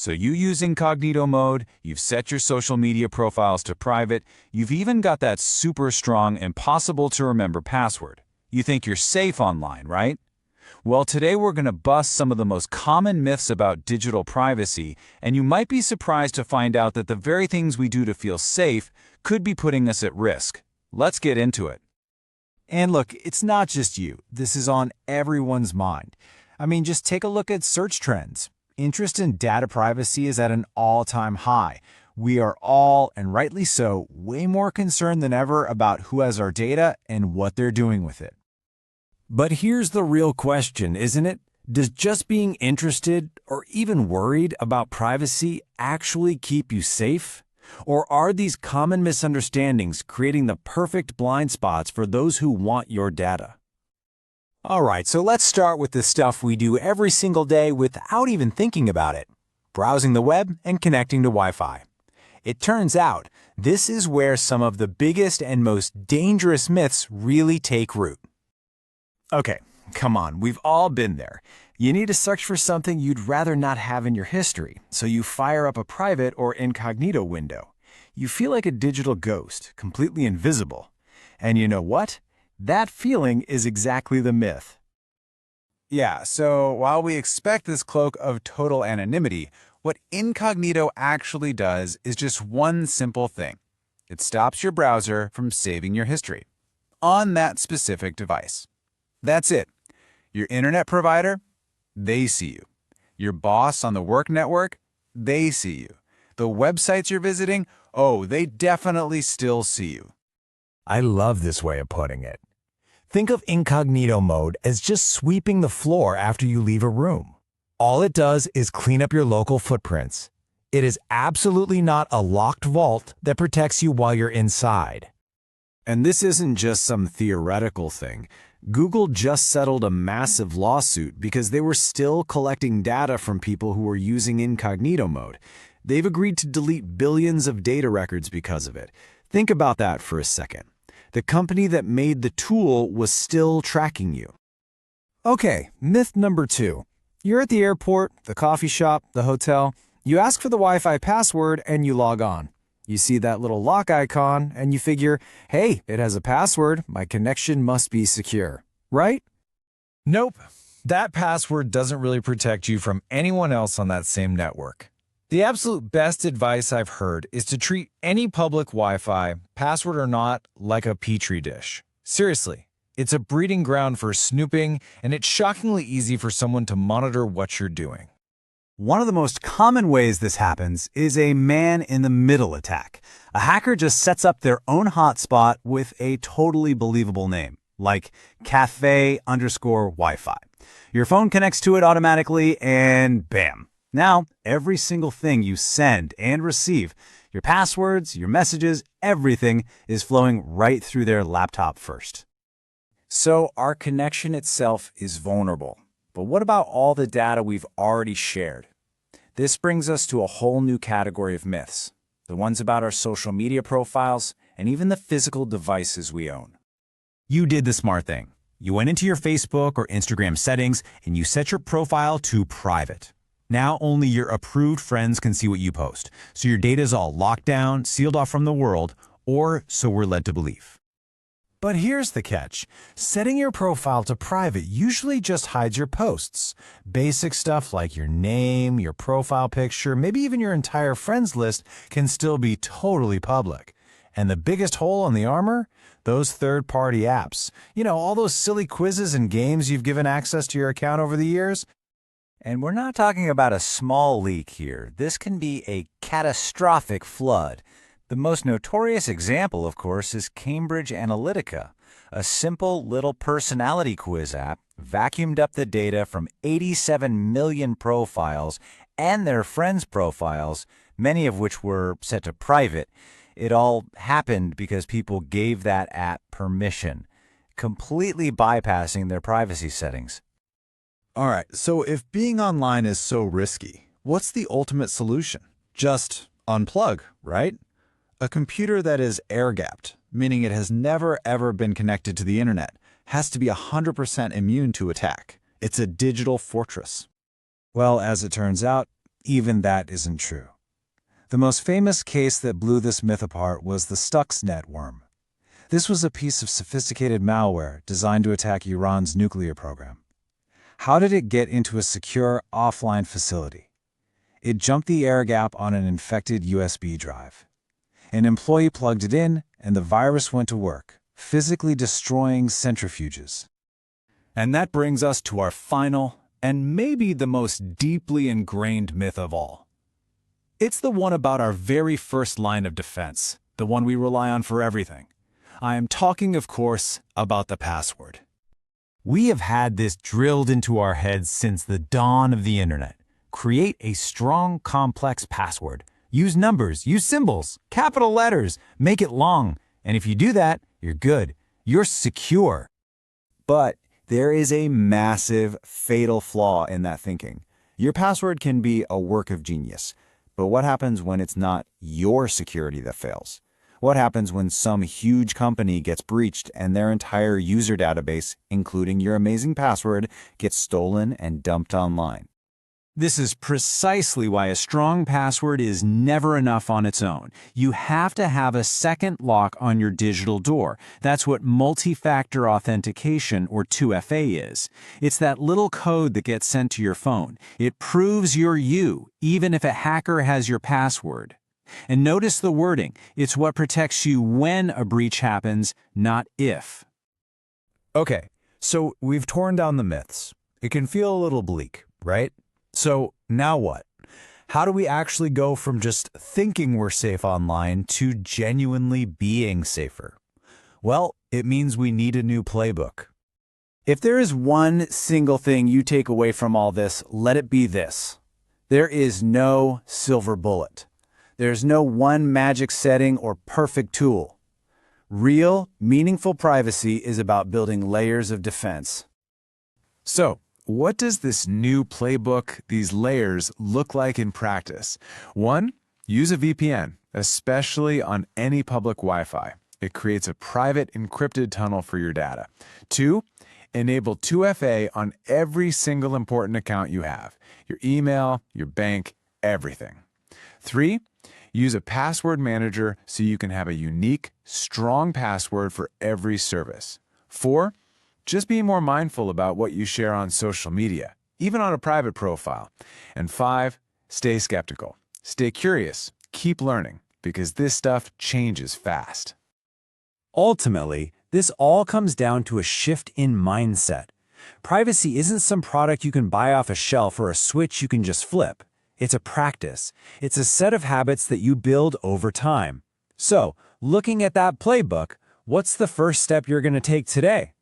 So you use incognito mode, you've set your social media profiles to private, you've even got that super strong, impossible to remember password. You think you're safe online, right? Well, today we're going to bust some of the most common myths about digital privacy, and you might be surprised to find out that the very things we do to feel safe could be putting us at risk. Let's get into it. And look, it's not just you. This is on everyone's mind. I mean, just take a look at search trends. Interest in data privacy is at an all-time high. We are all, and rightly so, way more concerned than ever about who has our data and what they're doing with it. But here's the real question, isn't it? Does just being interested or even worried about privacy actually keep you safe? Or are these common misunderstandings creating the perfect blind spots for those who want your data? All right, so let's start with the stuff we do every single day without even thinking about it: browsing the web and connecting to Wi-Fi. It turns out this is where some of the biggest and most dangerous myths really take root. Okay, come on, we've all been there. You need to search for something you'd rather not have in your history, so you fire up a private or incognito window. You feel like a digital ghost, completely invisible. And you know what? That feeling is exactly the myth. Yeah, so while we expect this cloak of total anonymity, what incognito actually does is just one simple thing. It stops your browser from saving your history on that specific device. That's it. Your internet provider, they see you. Your boss on the work network, they see you. The websites you're visiting, oh, they definitely still see you. I love this way of putting it. Think of incognito mode as just sweeping the floor after you leave a room. All it does is clean up your local footprints. It is absolutely not a locked vault that protects you while you're inside. And this isn't just some theoretical thing. Google just settled a massive lawsuit because they were still collecting data from people who were using incognito mode. They've agreed to delete billions of data records because of it. Think about that for a second. The company that made the tool was still tracking you. Okay, myth number 2. You're at the airport, the coffee shop, the hotel. You ask for the Wi-Fi password and you log on. You see that little lock icon and you figure, hey, it has a password, my connection must be secure, right? Nope, that password doesn't really protect you from anyone else on that same network. The absolute best advice I've heard is to treat any public Wi-Fi, password or not, like a petri dish. Seriously, it's a breeding ground for snooping, and it's shockingly easy for someone to monitor what you're doing. One of the most common ways this happens is a man-in-the-middle attack. A hacker just sets up their own hotspot with a totally believable name, like cafe_Wi-Fi. Your phone connects to it automatically, and bam. Now, every single thing you send and receive, your passwords, your messages, everything is flowing right through their laptop first. So our connection itself is vulnerable. But what about all the data we've already shared? This brings us to a whole new category of myths, the ones about our social media profiles and even the physical devices we own. You did the smart thing. You went into your Facebook or Instagram settings and you set your profile to private. Now only your approved friends can see what you post, so your data is all locked down, sealed off from the world, or so we're led to believe. But here's the catch. Setting your profile to private usually just hides your posts. Basic stuff like your name, your profile picture, maybe even your entire friends list can still be totally public. And the biggest hole in the armor? Those third-party apps. You know, all those silly quizzes and games you've given access to your account over the years? And we're not talking about a small leak here. This can be a catastrophic flood. The most notorious example, of course, is Cambridge Analytica. A simple little personality quiz app vacuumed up the data from 87 million profiles and their friends' profiles, many of which were set to private. It all happened because people gave that app permission, completely bypassing their privacy settings. All right, so if being online is so risky, what's the ultimate solution? Just unplug, right? A computer that is air-gapped, meaning it has never ever been connected to the internet, has to be 100% immune to attack. It's a digital fortress. Well, as it turns out, even that isn't true. The most famous case that blew this myth apart was the Stuxnet worm. This was a piece of sophisticated malware designed to attack Iran's nuclear program. How did it get into a secure, offline facility? It jumped the air gap on an infected USB drive. An employee plugged it in, and the virus went to work, physically destroying centrifuges. And that brings us to our final, and maybe the most deeply ingrained myth of all. It's the one about our very first line of defense, the one we rely on for everything. I am talking, of course, about the password. We have had this drilled into our heads since the dawn of the internet. Create a strong, complex password. Use numbers, use symbols, capital letters, make it long. And if you do that, you're good. You're secure. But there is a massive, fatal flaw in that thinking. Your password can be a work of genius. But what happens when it's not your security that fails? What happens when some huge company gets breached and their entire user database, including your amazing password, gets stolen and dumped online? This is precisely why a strong password is never enough on its own. You have to have a second lock on your digital door. That's what multi-factor authentication, or 2FA, is. It's that little code that gets sent to your phone. It proves you're you, even if a hacker has your password. And notice the wording. It's what protects you when a breach happens, not if. Okay, so we've torn down the myths. It can feel a little bleak, right? So now what? How do we actually go from just thinking we're safe online to genuinely being safer? Well, it means we need a new playbook. If there is one single thing you take away from all this, let it be this. There is no silver bullet. There's no one magic setting or perfect tool. Real, meaningful privacy is about building layers of defense. So, what does this new playbook, these layers, look like in practice? 1. Use a VPN, especially on any public Wi-Fi. It creates a private encrypted tunnel for your data. 2. Enable 2FA on every single important account you have. Your email, your bank, everything. 3. Use a password manager so you can have a unique, strong password for every service. 4. Just be more mindful about what you share on social media, even on a private profile. And 5. Stay skeptical. Stay curious. Keep learning, because this stuff changes fast. Ultimately, this all comes down to a shift in mindset. Privacy isn't some product you can buy off a shelf or a switch you can just flip. It's a practice. It's a set of habits that you build over time. So, looking at that playbook, what's the first step you're going to take today?